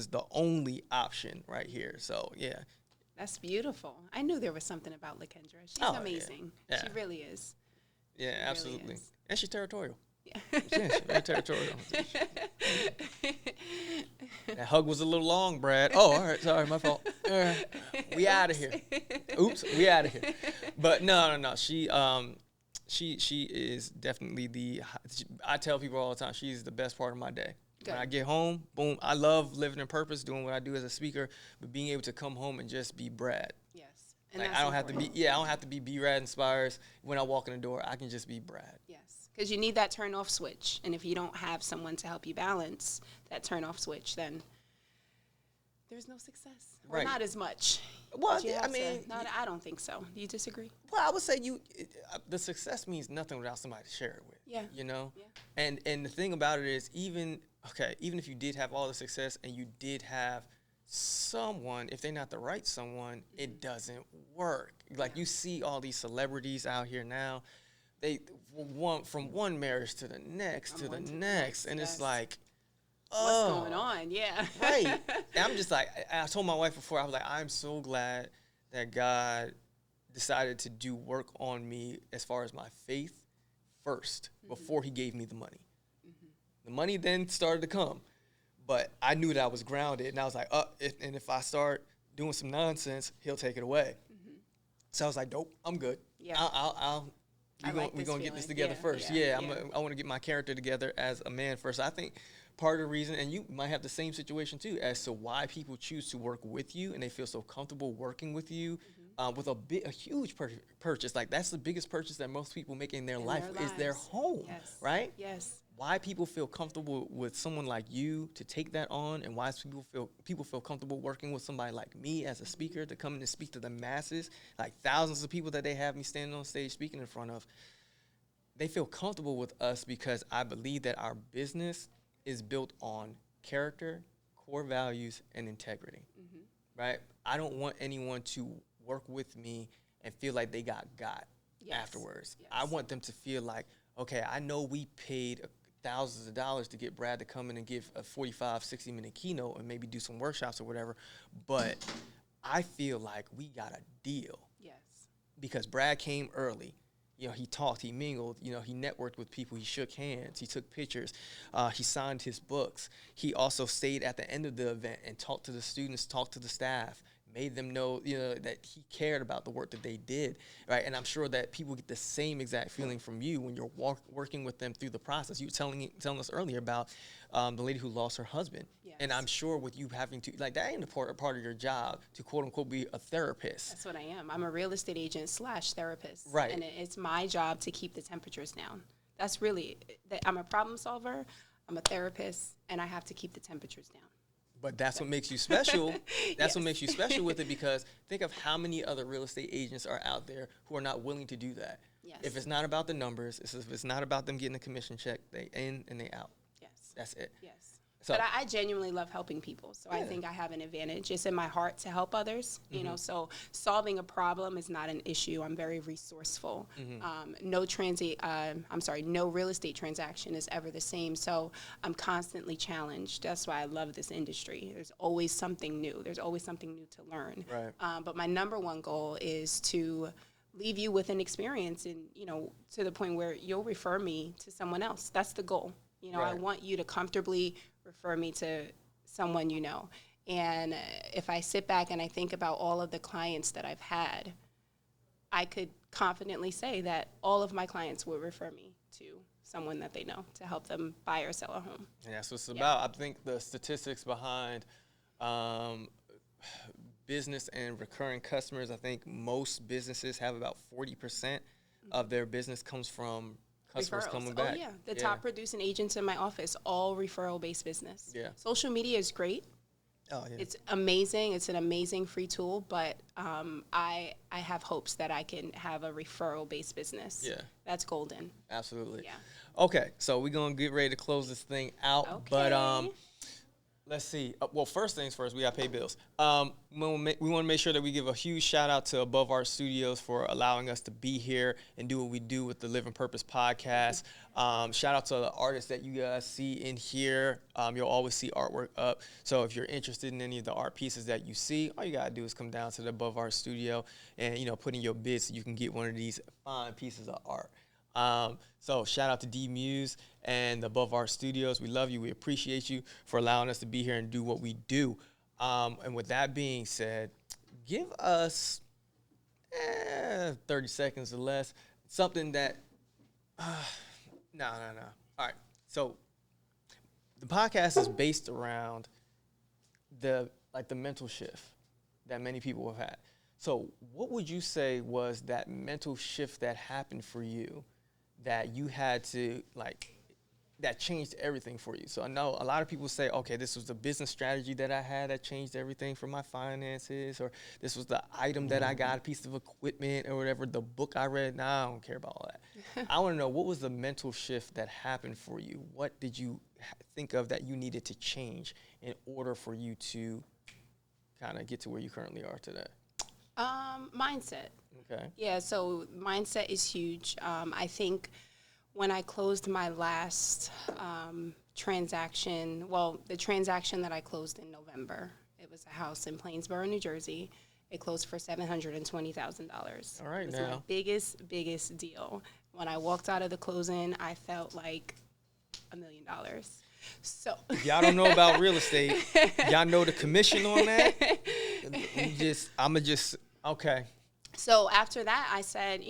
the only option right here. So yeah. That's beautiful. I knew there was something about LaKendra. She's amazing. Yeah. She really is. Yeah, she absolutely. Really is. And she's territorial. Yeah. She's very territorial. That hug was a little long, Brad. Oh, all right. Sorry, my fault. We out of here. Oops, we out of here. But no. She is definitely I tell people all the time, she's the best part of my day. Good. When I get home, boom, I love living in purpose, doing what I do as a speaker, but being able to come home and just be Brad. Yes. And like, I don't have to be B-Rad Inspires. When I walk in the door, I can just be Brad. Yes. Because you need that turn-off switch. And if you don't have someone to help you balance that turn-off switch, then there's no success. Or Right. not as much. Well, But you I have to- mean, not, I don't think so. Do you disagree? well, I would say the success means nothing without somebody to share it with. Yeah. You know? Yeah. And the thing about it is even if you did have all the success and you did have someone, if they're not the right someone, it doesn't work. Like you see all these celebrities out here now, they from one marriage to the next to the next, and it's like, what's going on? Yeah. right. And I'm just like, I told my wife before, I was like, I'm so glad that God decided to do work on me as far as my faith first before he gave me the money. The money then started to come, but I knew that I was grounded, and I was like, and if I start doing some nonsense, he'll take it away. So I was like, nope, I'm good. Yeah. We're going to get this together first. I want to get my character together as a man first. I think part of the reason, and you might have the same situation too, as to why people choose to work with you and they feel so comfortable working with you with a huge purchase. Like that's the biggest purchase that most people make in their life is their home, right? Yes. Why people feel comfortable with someone like you to take that on, and why people feel comfortable working with somebody like me as a speaker to come in and speak to the masses, like thousands of people that they have me standing on stage speaking in front of. They feel comfortable with us because I believe that our business is built on character, core values, and integrity, right? I don't want anyone to work with me and feel like they got afterwards. Yes. I want them to feel like, okay, I know we paid thousands of dollars to get Brad to come in and give a 45, 60-minute keynote and maybe do some workshops or whatever, but I feel like we got a deal. Yes. Because Brad came early. You know, he talked, he mingled, you know, he networked with people, he shook hands, he took pictures, he signed his books. He also stayed at the end of the event and talked to the students, talked to the staff, made them know, you know, that he cared about the work that they did, right? And I'm sure that people get the same exact feeling from you when you're working with them through the process. You were telling us earlier about the lady who lost her husband. Yes. And I'm sure with you having to, like, that ain't a part of your job to quote unquote be a therapist. That's what I am. I'm a real estate agent / therapist. Right. And it's my job to keep the temperatures down. That's really, I'm a problem solver, I'm a therapist, and I have to keep the temperatures down. But that's what makes you special. That's what makes you special with it, because think of how many other real estate agents are out there who are not willing to do that. Yes. If it's not about the numbers, if it's not about them getting a commission check, they in and they out. Yes. That's it. Yes. So, but I genuinely love helping people. So I think I have an advantage. It's in my heart to help others, you know, so solving a problem is not an issue. I'm very resourceful. No real estate transaction is ever the same. So I'm constantly challenged. That's why I love this industry. There's always something new. There's always something new to learn. Right. But my number one goal is to leave you with an experience and, you know, to the point where you'll refer me to someone else. That's the goal. You know, Right. I want you to comfortably refer me to someone you know. And if I sit back and I think about all of the clients that I've had, I could confidently say that all of my clients would refer me to someone that they know to help them buy or sell a home. And that's what it's about. I think the statistics behind business and recurring customers, I think most businesses have about 40% of their business comes from customers coming back. Oh, yeah. The top producing agents in my office, all referral-based business. Yeah. Social media is great. Oh, yeah. It's amazing. It's an amazing free tool, but I have hopes that I can have a referral-based business. Yeah. That's golden. Absolutely. Yeah. Okay, so we're going to get ready to close this thing out. Okay. But let's see. Well, first things first, we got to pay bills. We want to make sure that we give a huge shout out to Above Art Studios for allowing us to be here and do what we do with the Live in Purpose podcast. Shout out to the artists that you guys see in here. You'll always see artwork up. So if you're interested in any of the art pieces that you see, all you got to do is come down to the Above Art Studio and, you know, put in your bid so you can get one of these fine pieces of art. So shout out to D Muse and the Above Art Studios. We love you. We appreciate you for allowing us to be here and do what we do. And with that being said, give us 30 seconds or less, something that, no. All right. So the podcast is based around the mental shift that many people have had. So what would you say was that mental shift that happened for you that you had to, like, that changed everything for you? So I know a lot of people say, okay, this was the business strategy that I had that changed everything for my finances, or this was the item that I got, a piece of equipment or whatever, the book I read. Nah, I don't care about all that. I want to know, what was the mental shift that happened for you? What did you think of that you needed to change in order for you to kind of get to where you currently are today? Mindset. Okay. Yeah, so mindset is huge. I think when I closed my last transaction, well, the transaction that I closed in November, it was a house in Plainsboro, New Jersey. It closed for $720,000. All right, it was now. my biggest deal. When I walked out of the closing, I felt like $1 million. So if y'all don't know about real estate, y'all know the commission on that. Okay. So after that, I said,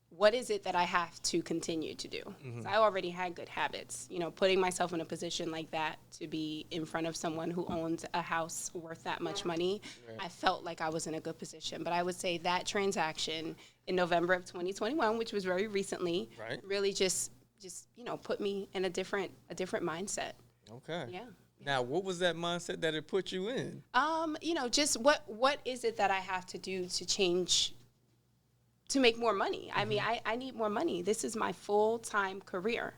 what is it that I have to continue to do? So I already had good habits, putting myself in a position like that to be in front of someone who owns a house worth that much money. Right. I felt like I was in a good position. But I would say that transaction in November of 2021, which was very recently, right, really just put me in a different mindset. Okay. Yeah. Now, what was that mindset that it put you in? Just what is it that I have to do to change to make more money? I mean, I need more money. This is my full-time career.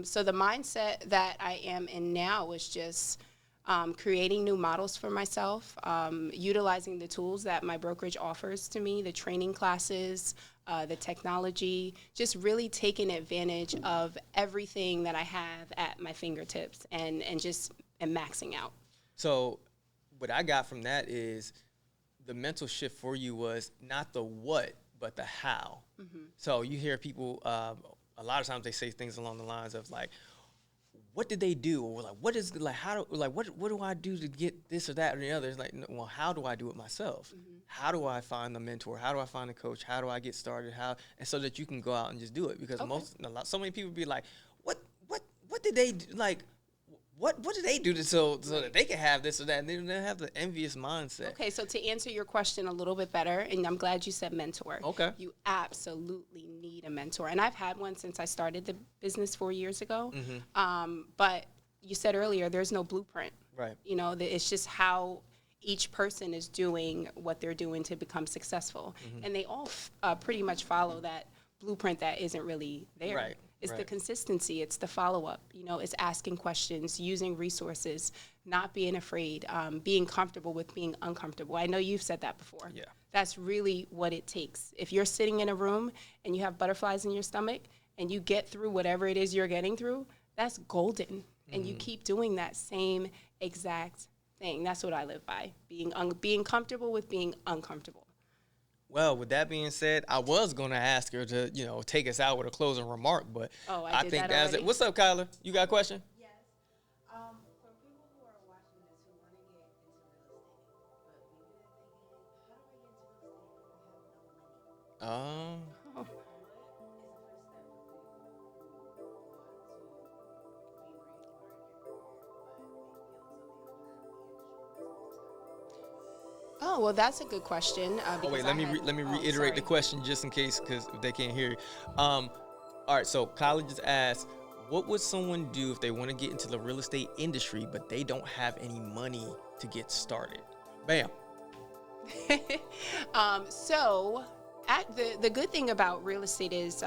So the mindset that I am in now is just creating new models for myself, utilizing the tools that my brokerage offers to me, the training classes, the technology, just really taking advantage of everything that I have at my fingertips and maxing out. So what I got from that is the mental shift for you was not the what, but the how. So you hear people, a lot of times they say things along the lines of like, what did they do? Or like, what do I do to get this or that or the other? It's like, well, how do I do it myself? How do I find the mentor? How do I find a coach? How do I get started? And so that you can go out and just do it. Because so many people be like, what did they do? Like, what did they do so that they can have this or that? And they don't have the envious mindset. Okay, so to answer your question a little bit better, and I'm glad you said mentor. Okay. You absolutely need a mentor. And I've had one since I started the business 4 years ago. But you said earlier, there's no blueprint. Right. It's just how each person is doing what they're doing to become successful. And they all pretty much follow that blueprint that isn't really there. Right. It's the consistency. It's the follow-up. It's asking questions, using resources, not being afraid, being comfortable with being uncomfortable. I know you've said that before. Yeah. That's really what it takes. If you're sitting in a room and you have butterflies in your stomach and you get through whatever it is you're getting through, that's golden. And you keep doing that same exact thing. That's what I live by, being comfortable with being uncomfortable. Well, with that being said, I was going to ask her to, take us out with a closing remark, but I think that that's it. What's up, Kyler? You got a question? Yes. For people who are watching this who want to get into real estate, but maybe they're thinking, how do I get into real estate? I have no money. What is the first step for people who want to be ready for your career, but they feel as though they don't have the extra resources to start? Oh, well, that's a good question. Wait, let me reiterate the question just in case, because they can't hear you. All right, so Kyler just asked, what would someone do if they want to get into the real estate industry, but they don't have any money to get started? Bam. The good thing about real estate is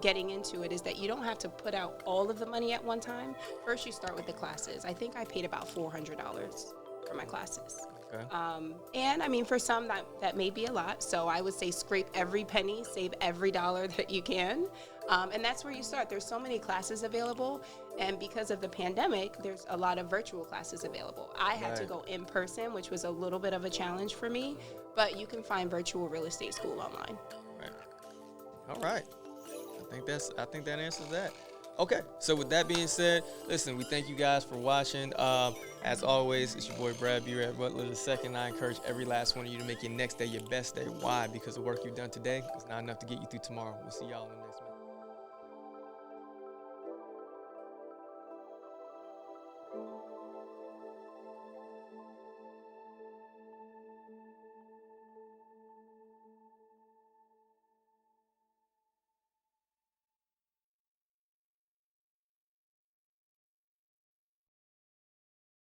getting into it is that you don't have to put out all of the money at one time. First, you start with the classes. I think I paid about $400 for my classes. Okay. And I mean, for some that may be a lot. So I would say scrape every penny, save every dollar that you can. And that's where you start. There's so many classes available. And because of the pandemic, there's a lot of virtual classes available. I had to go in person, which was a little bit of a challenge for me, but you can find virtual real estate school online. Right. All right. I think that answers that. Okay, so with that being said, listen, we thank you guys for watching. As always, it's your boy Brad B. Red Butler II. I encourage every last one of you to make your next day your best day. Why? Because the work you've done today is not enough to get you through tomorrow. We'll see y'all in the next one.